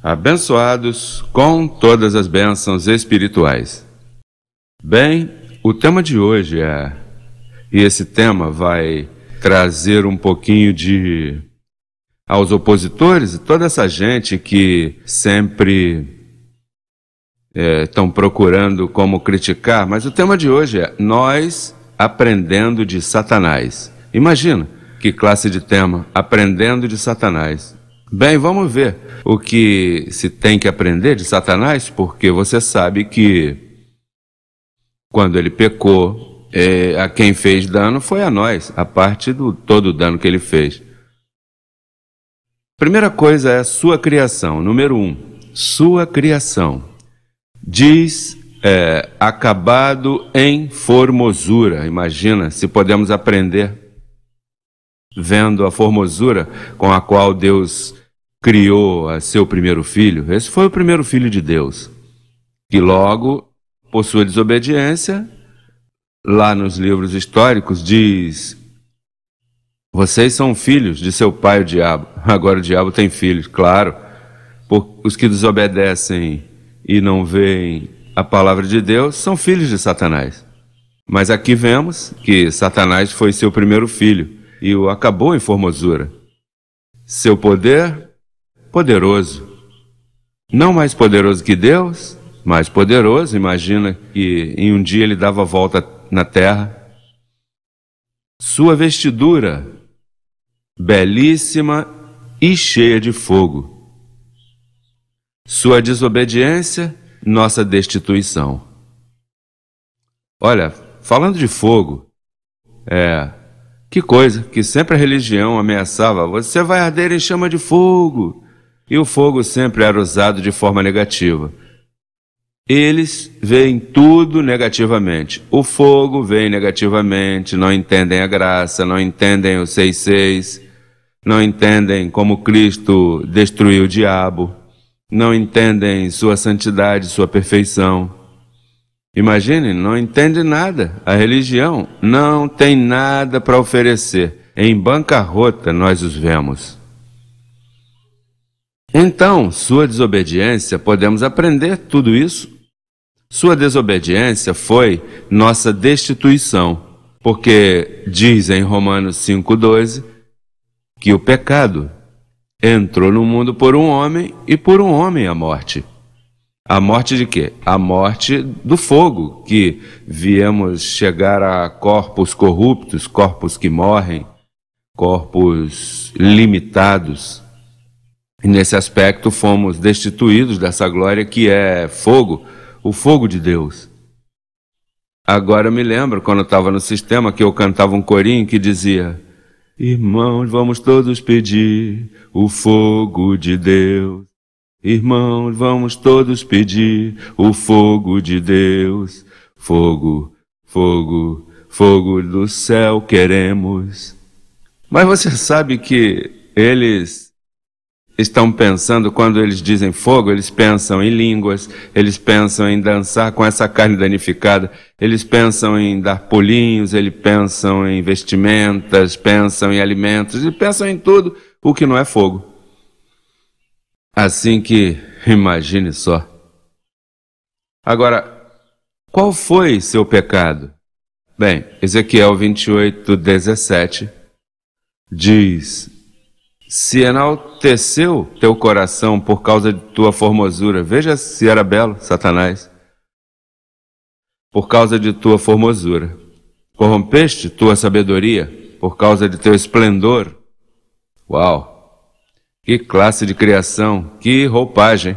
Abençoados com todas as bênçãos espirituais. Bem, o tema de hoje e esse tema vai trazer um pouquinho aos opositores e toda essa gente que sempre estão procurando como criticar, mas o tema de hoje é nós aprendendo de Satanás. Imagina que classe de tema, aprendendo de Satanás. Bem, vamos ver o que se tem que aprender de Satanás, porque você sabe que quando ele pecou, a quem fez dano foi a nós, a parte do todo o dano que ele fez. Primeira coisa é a sua criação, número 1, sua criação. Diz, acabado em formosura. Imagina se podemos aprender vendo a formosura com a qual Deus criou a seu primeiro filho. Esse foi o primeiro filho de Deus, que logo, por sua desobediência, lá nos livros históricos diz: vocês são filhos de seu pai, o diabo. Agora o diabo tem filhos, claro. Os que desobedecem e não veem a palavra de Deus são filhos de Satanás. Mas aqui vemos que Satanás foi seu primeiro filho e o acabou em formosura. Seu poder, poderoso. Não mais poderoso que Deus, mais poderoso. Imagina que em um dia ele dava a volta na terra. Sua vestidura, belíssima e cheia de fogo. Sua desobediência, nossa destituição. Olha, falando de fogo, que coisa, que sempre a religião ameaçava: você vai arder em chama de fogo. E o fogo sempre era usado de forma negativa. Eles veem tudo negativamente. O fogo vem negativamente, não entendem a graça, não entendem o 6:6, não entendem como Cristo destruiu o diabo, não entendem sua santidade, sua perfeição. Imagine, não entende nada. A religião não tem nada para oferecer. Em bancarrota nós os vemos. Então, sua desobediência, podemos aprender tudo isso. Sua desobediência foi nossa destituição, porque diz em Romanos 5:12 que o pecado entrou no mundo por um homem e por um homem a morte. A morte de quê? A morte do fogo, que viemos chegar a corpos corruptos, corpos que morrem, corpos limitados. E nesse aspecto fomos destituídos dessa glória que é fogo, o fogo de Deus. Agora eu me lembro, quando eu estava no sistema, que eu cantava um corinho que dizia: irmãos, vamos todos pedir o fogo de Deus. Irmãos, vamos todos pedir o fogo de Deus. Fogo, fogo, fogo do céu queremos. Mas você sabe que eles estão pensando, quando eles dizem fogo, eles pensam em línguas, eles pensam em dançar com essa carne danificada, eles pensam em dar pulinhos, eles pensam em vestimentas, pensam em alimentos, e pensam em tudo o que não é fogo. Assim que, imagine só. Agora, qual foi seu pecado? Bem, Ezequiel 28:17 diz: se enalteceu teu coração por causa de tua formosura, veja se era belo, Satanás, por causa de tua formosura, corrompeste tua sabedoria por causa de teu esplendor. Uau! Que classe de criação, que roupagem!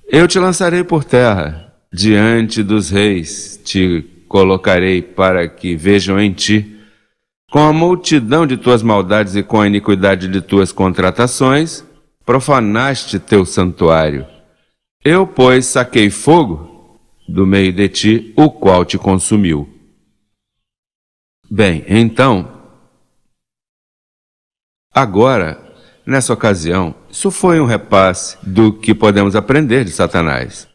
Eu te lançarei por terra, diante dos reis te colocarei para que vejam em ti. Com a multidão de tuas maldades e com a iniquidade de tuas contratações, profanaste teu santuário. Eu, pois, saquei fogo do meio de ti, o qual te consumiu. Bem, então, agora, nessa ocasião, isso foi um repasse do que podemos aprender de Satanás.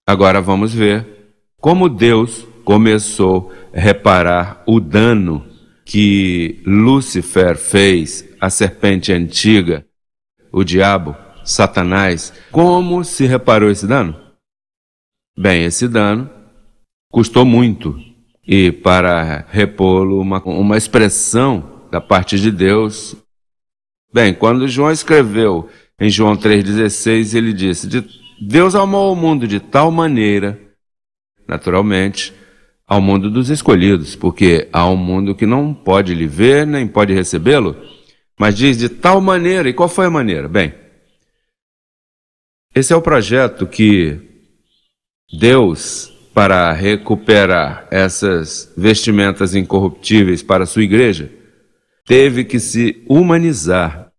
Agora vamos ver como Deus começou a reparar o dano que Lúcifer fez à serpente antiga, o diabo, Satanás. Como se reparou esse dano? Bem, esse dano custou muito. E para repô-lo, uma expressão da parte de Deus. Bem, quando João escreveu em João 3,16, ele disse: Deus amou o mundo de tal maneira, naturalmente, ao mundo dos escolhidos, porque há um mundo que não pode lhe ver, nem pode recebê-lo, mas diz de tal maneira. E qual foi a maneira? Bem, esse é o projeto que Deus, para recuperar essas vestimentas incorruptíveis para a sua igreja, teve que se humanizar,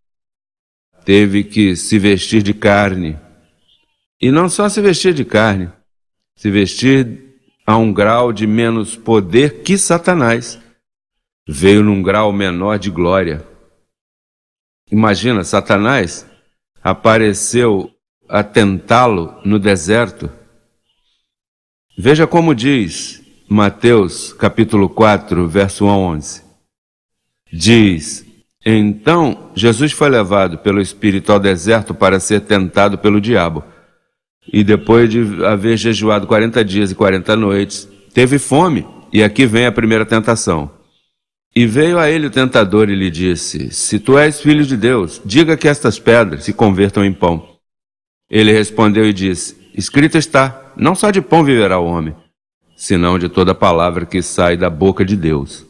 teve que se vestir de carne. E não só se vestir de carne, se vestir a um grau de menos poder que Satanás. Veio num grau menor de glória. Imagina, Satanás apareceu a tentá-lo no deserto. Veja como diz Mateus capítulo 4, verso 11. Diz: Então Jesus foi levado pelo Espírito ao deserto para ser tentado pelo diabo. E depois de haver jejuado 40 dias e 40 noites, teve fome. E aqui vem a primeira tentação. E veio a ele o tentador e lhe disse: Se tu és filho de Deus, diga que estas pedras se convertam em pão. Ele respondeu e disse: Escrito está, não só de pão viverá o homem, senão de toda palavra que sai da boca de Deus.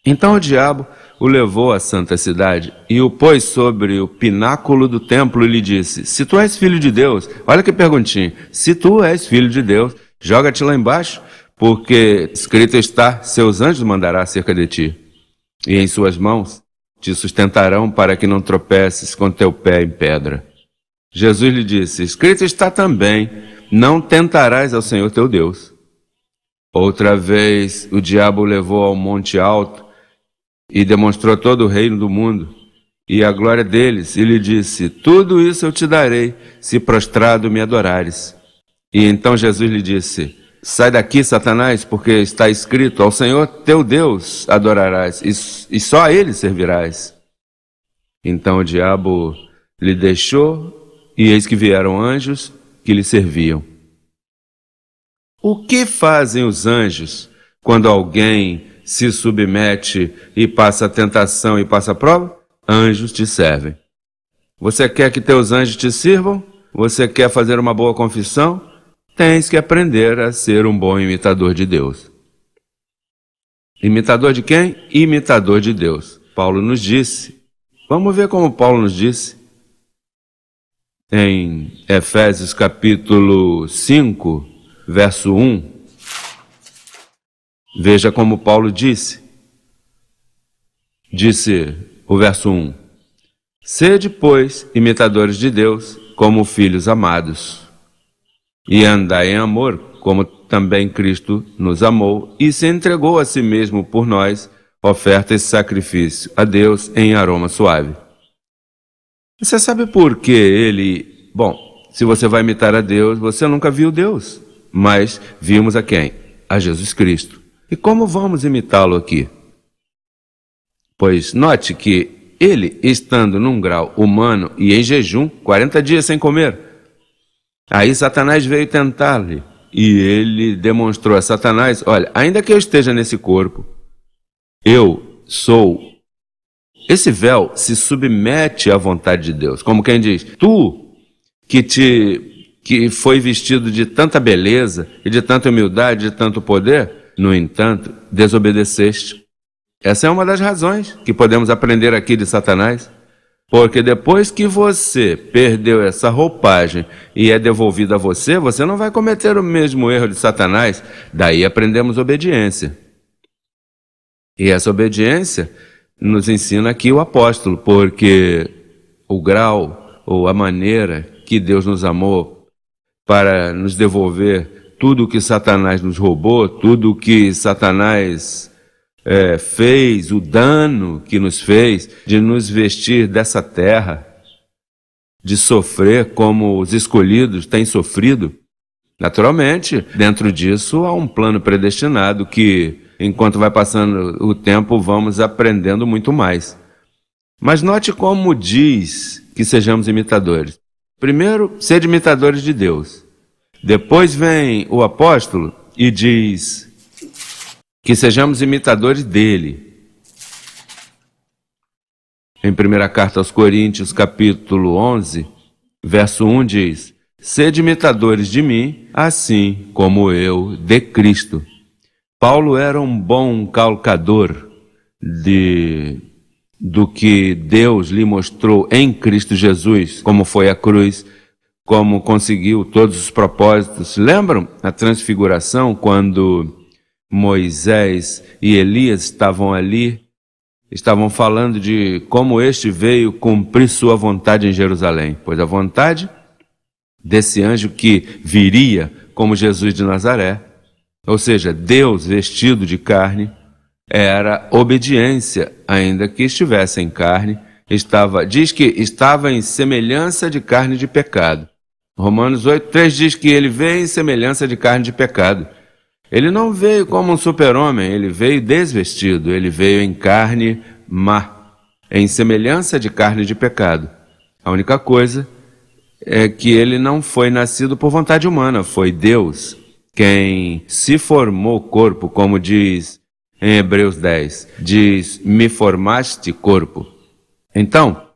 Então o diabo o levou à santa cidade e o pôs sobre o pináculo do templo e lhe disse: Se tu és filho de Deus, olha que perguntinha, se tu és filho de Deus, joga-te lá embaixo, porque escrito está, seus anjos mandará acerca de ti, e em suas mãos te sustentarão para que não tropeces com teu pé em pedra. Jesus lhe disse: Escrito está também, não tentarás ao Senhor teu Deus. Outra vez o diabo o levou ao monte alto e demonstrou todo o reino do mundo e a glória deles, e lhe disse: Tudo isso eu te darei, se prostrado me adorares. E então Jesus lhe disse: Sai daqui, Satanás, porque está escrito: Ao Senhor teu Deus adorarás, e só a ele servirás. Então o diabo lhe deixou, e eis que vieram anjos que lhe serviam. O que fazem os anjos quando alguém se submete e passa a tentação e passa a prova? Anjos te servem. Você quer que teus anjos te sirvam? Você quer fazer uma boa confissão? Tens que aprender a ser um bom imitador de Deus. Imitador de quem? Imitador de Deus. Paulo nos disse. Vamos ver como Paulo nos disse. Em Efésios capítulo 5, verso 1. Veja como Paulo disse. Disse o verso 1. Sede, pois, imitadores de Deus, como filhos amados. E andai em amor, como também Cristo nos amou, e se entregou a si mesmo por nós, oferta esse sacrifício a Deus em aroma suave. Você sabe por que ele... Bom, se você vai imitar a Deus, você nunca viu Deus, mas vimos a quem? A Jesus Cristo. E como vamos imitá-lo aqui? Pois note que ele, estando num grau humano e em jejum, 40 dias sem comer, aí Satanás veio tentar-lhe, e ele demonstrou a Satanás: olha, ainda que eu esteja nesse corpo, eu sou... Esse véu se submete à vontade de Deus, como quem diz: tu que foi vestido de tanta beleza e de tanta humildade, de tanto poder, no entanto, desobedeceste. Essa é uma das razões que podemos aprender aqui de Satanás, porque depois que você perdeu essa roupagem e é devolvida a você, você não vai cometer o mesmo erro de Satanás. Daí aprendemos obediência. E essa obediência nos ensina aqui o apóstolo, porque o grau ou a maneira que Deus nos amou para nos devolver tudo o que Satanás nos roubou, tudo o que Satanás fez, o dano que nos fez, de nos vestir dessa terra, de sofrer como os escolhidos têm sofrido. Naturalmente, dentro disso há um plano predestinado que, enquanto vai passando o tempo, vamos aprendendo muito mais. Mas note como diz que sejamos imitadores. Primeiro, sede imitadores de Deus. Depois vem o apóstolo e diz que sejamos imitadores dele. Em 1ª carta aos Coríntios, capítulo 11, verso 1 diz: sede imitadores de mim, assim como eu de Cristo. Paulo era um bom calcador do que Deus lhe mostrou em Cristo Jesus, como foi a cruz, como conseguiu todos os propósitos. Lembram a transfiguração, quando Moisés e Elias estavam ali, estavam falando de como este veio cumprir sua vontade em Jerusalém? Pois a vontade desse anjo que viria como Jesus de Nazaré, ou seja, Deus vestido de carne, era obediência, ainda que estivesse em carne, diz que estava em semelhança de carne de pecado. Romanos 8:3 diz que ele veio em semelhança de carne de pecado. Ele não veio como um super-homem, ele veio desvestido, ele veio em carne má, em semelhança de carne de pecado. A única coisa é que ele não foi nascido por vontade humana, foi Deus quem se formou corpo, como diz em Hebreus 10, diz, me formaste corpo. Então,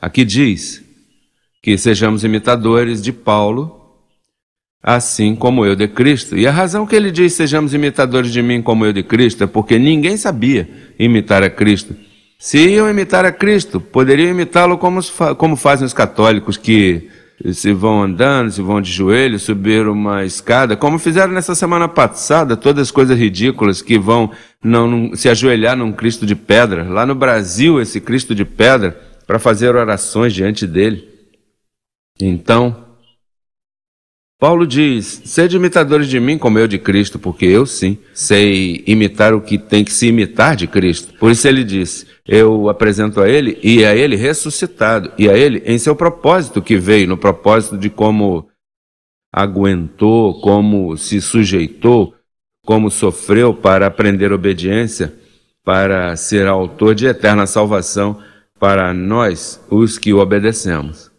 aqui diz que sejamos imitadores de Paulo, assim como eu de Cristo. E a razão que ele diz sejamos imitadores de mim como eu de Cristo é porque ninguém sabia imitar a Cristo. Se iam imitar a Cristo, poderiam imitá-lo como fazem os católicos, que se vão andando, se vão de joelhos, subir uma escada, como fizeram nessa semana passada, todas as coisas ridículas que vão não se ajoelhar num Cristo de pedra. Lá no Brasil, esse Cristo de pedra, para fazer orações diante dele. Então, Paulo diz, sede imitadores de mim como eu de Cristo, porque eu sim sei imitar o que tem que se imitar de Cristo. Por isso ele diz, eu apresento a ele e a ele ressuscitado, e a ele em seu propósito que veio, no propósito de como aguentou, como se sujeitou, como sofreu para aprender obediência, para ser autor de eterna salvação para nós, os que o obedecemos.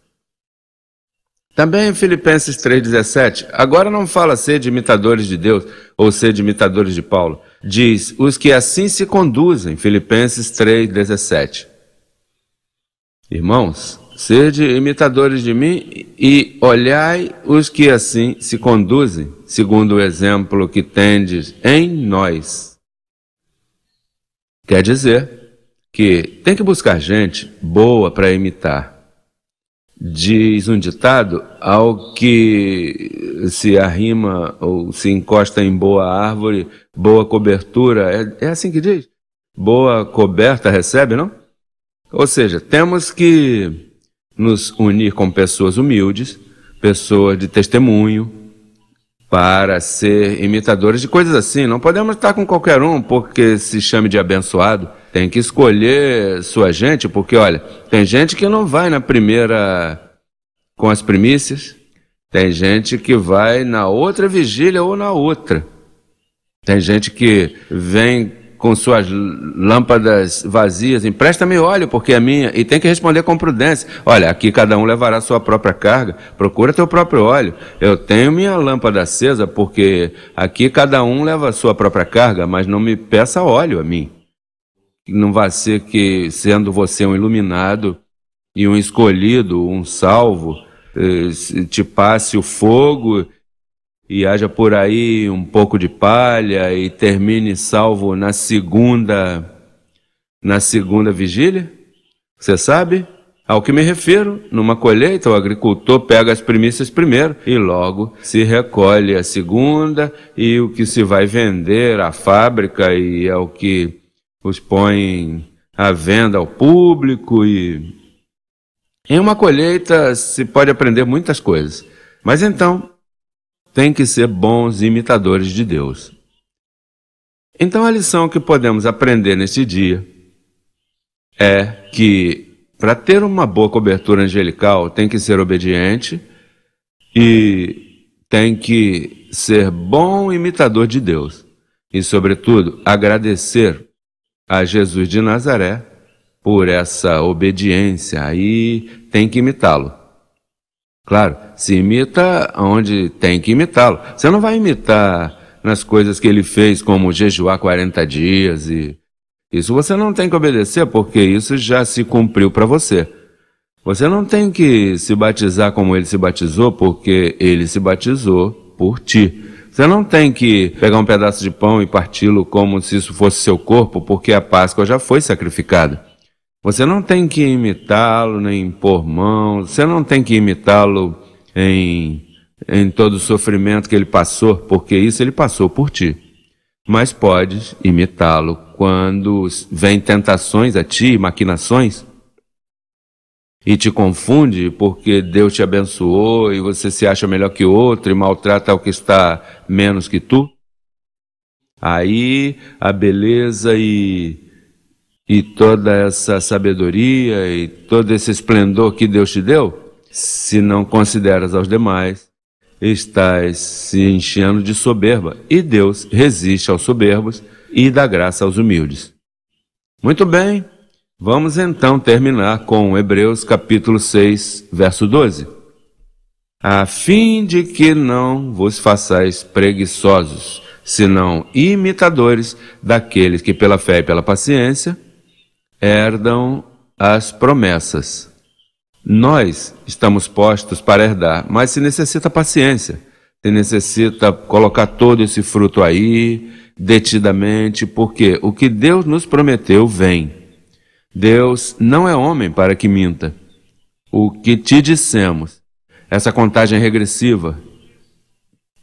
Também em Filipenses 3,17, agora não fala sede imitadores de Deus ou sede imitadores de Paulo. Diz, os que assim se conduzem, Filipenses 3,17. Irmãos, sede imitadores de mim e olhai os que assim se conduzem, segundo o exemplo que tendes em nós. Quer dizer que tem que buscar gente boa para imitar. Diz um ditado, ao que se arrima ou se encosta em boa árvore, boa cobertura, é assim que diz? Boa coberta recebe, não? Ou seja, temos que nos unir com pessoas humildes, pessoas de testemunho, para ser imitadores de coisas assim. Não podemos estar com qualquer um porque se chame de abençoado. Tem que escolher sua gente, porque, olha, tem gente que não vai na primeira com as primícias, tem gente que vai na outra vigília ou na outra. Tem gente que vem com suas lâmpadas vazias, empresta-me óleo porque é minha, e tem que responder com prudência. Olha, aqui cada um levará a sua própria carga, procura teu próprio óleo. Eu tenho minha lâmpada acesa porque aqui cada um leva a sua própria carga, mas não me peça óleo a mim. Não vai ser que, sendo você um iluminado e um escolhido, um salvo, te passe o fogo e haja por aí um pouco de palha e termine salvo na segunda vigília? Você sabe ao que me refiro? Numa colheita, o agricultor pega as primícias primeiro e logo se recolhe a segunda, e o que se vai vender à fábrica e é o que os põe à venda ao público. E em uma colheita se pode aprender muitas coisas, mas então tem que ser bons imitadores de Deus. Então a lição que podemos aprender neste dia é que para ter uma boa cobertura angelical tem que ser obediente e tem que ser bom imitador de Deus e, sobretudo, agradecer a Jesus de Nazaré por essa obediência. Aí tem que imitá-lo. Claro, se imita onde tem que imitá-lo. Você não vai imitar nas coisas que ele fez, como jejuar 40 dias e... Isso você não tem que obedecer, porque isso já se cumpriu para você. Você não tem que se batizar como ele se batizou, porque ele se batizou por ti. Você não tem que pegar um pedaço de pão e parti-lo como se isso fosse seu corpo, porque a Páscoa já foi sacrificada. Você não tem que imitá-lo, nem impor mãos, você não tem que imitá-lo em todo o sofrimento que ele passou, porque isso ele passou por ti. Mas podes imitá-lo quando vem tentações a ti, maquinações, e te confunde porque Deus te abençoou e você se acha melhor que outro e maltrata o que está menos que tu. Aí a beleza e toda essa sabedoria e todo esse esplendor que Deus te deu, se não consideras aos demais, estás se enchendo de soberba. E Deus resiste aos soberbos e dá graça aos humildes. Muito bem, vamos então terminar com Hebreus capítulo 6, verso 12. A fim de que não vos façais preguiçosos, senão imitadores daqueles que pela fé e pela paciência herdam as promessas. Nós estamos postos para herdar, mas se necessita paciência, se necessita colocar todo esse fruto aí, detidamente, porque o que Deus nos prometeu vem. Deus não é homem para que minta. O que te dissemos, essa contagem regressiva,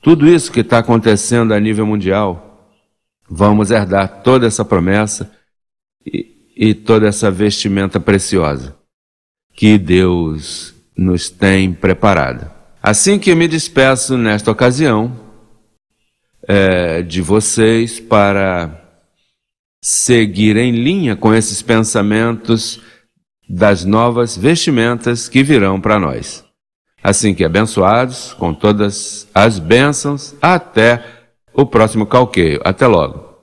tudo isso que está acontecendo a nível mundial, vamos herdar toda essa promessa e toda essa vestimenta preciosa que Deus nos tem preparada. Assim que me despeço nesta ocasião de vocês para seguir em linha com esses pensamentos das novas vestimentas que virão para nós. Assim que abençoados com todas as bênçãos, até o próximo calqueio. Até logo.